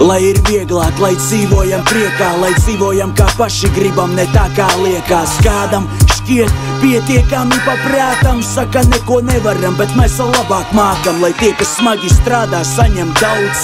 Lai ir vieglāk, lai dzīvojam priekā, lai dzīvojam kā paši gribam, ne tā kā liekas. Kādam šķiet pietiekami paprātam, saka neko nevaram, bet mēs vēl labāk mākam. Lai tie, kas smagi strādā, saņem daudz,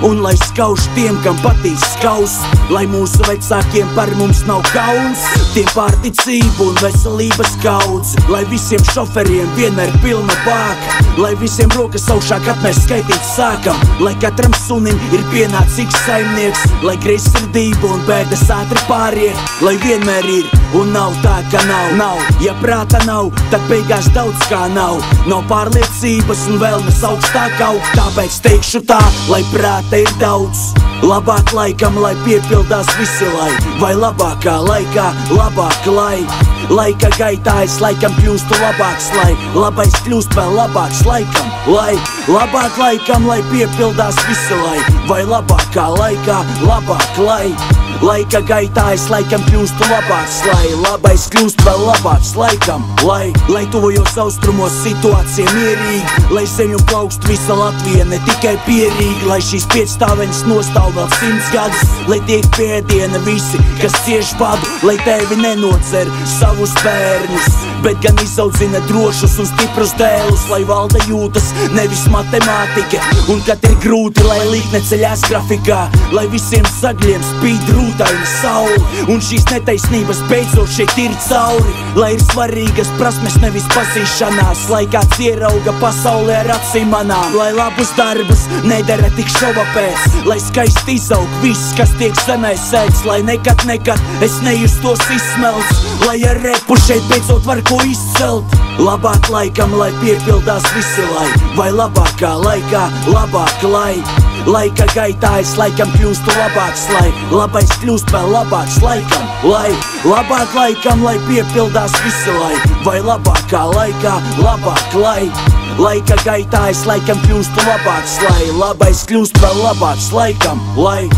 un lai skauž tiem, kam patīk skaust. Lai mūsu vecākiem par mums nav kauns, tiem pārticību un veselības kauds. Lai visiem šoferiem vienmēr pilna bāka, lai visiem rokas augšā, kad mēs skaitīt sākam. Lai katram sunim ir pienācīgs saimnieks, lai greizsirdība un bēdas ātri pāriet. Lai vienmēr ir un nav tā, ka nav. Ja prāta nav, tad beigās daudz kā nav. Nav pārliecības un vēlmes augstāk augt, tāpēc teikšu tā, lai prāta ir daudz. Labāk laikam, lai piepildās visi lai, vai labākā laikā, labāk lai. Laika gaitā es laikam kļūstu labāks, lai labais kļūst vēl labāks laikam. Lai labāk laikam, lai piepildās visi lai, vai labākā laikā, labāk lai. Laika gaitā es laikam kļūstu labāks, lai labais kļūst vēl labāks laikam. Lai tuvojos austrumos situācija mierīga, lai zeļu plaukst visa Latvija, ne tikai pierīga. Lai šīs piecstāveņas nostāv vēl 100 gadus, lai tiek pēdiena visi, kas cieš badu. Lai tevi nenodzer savus bērnus, bet gan izaudzina drošus un stiprus dēlus. Lai valda jūtas, nevis matemātika, un kad ir grūti, lai likne ceļās grafikā. Lai visiem sagļiem spīd rūtaina saule, un šīs netaisnības beidzot šeit ir cauri. Lai ir svarīgas prasmes, nevis pazīšanās, lai kāds ierauga pasaulē ar acīm manām. Lai labus darbus nedara tik šova pēc, lai skaisti izaug viss, kas tiek senais sēdz. Lai nekad es nejustos izsmelts, lai ar repu šeit beidzot var ko izcelt. Labāk laikam, lai piepildās visi lai, vai labākā laikā, labāk lai. Laika gaitā es laikam kļūstu labāks, lai labais kļūst vēl labāks laikam. Lai labāk laikam, lai piepildās visi lai, vai labākā laikā, labāk lai. Laika gaitā es laikam kļūstu labāks, lai labais kļūst vēl labāks laikam. Lai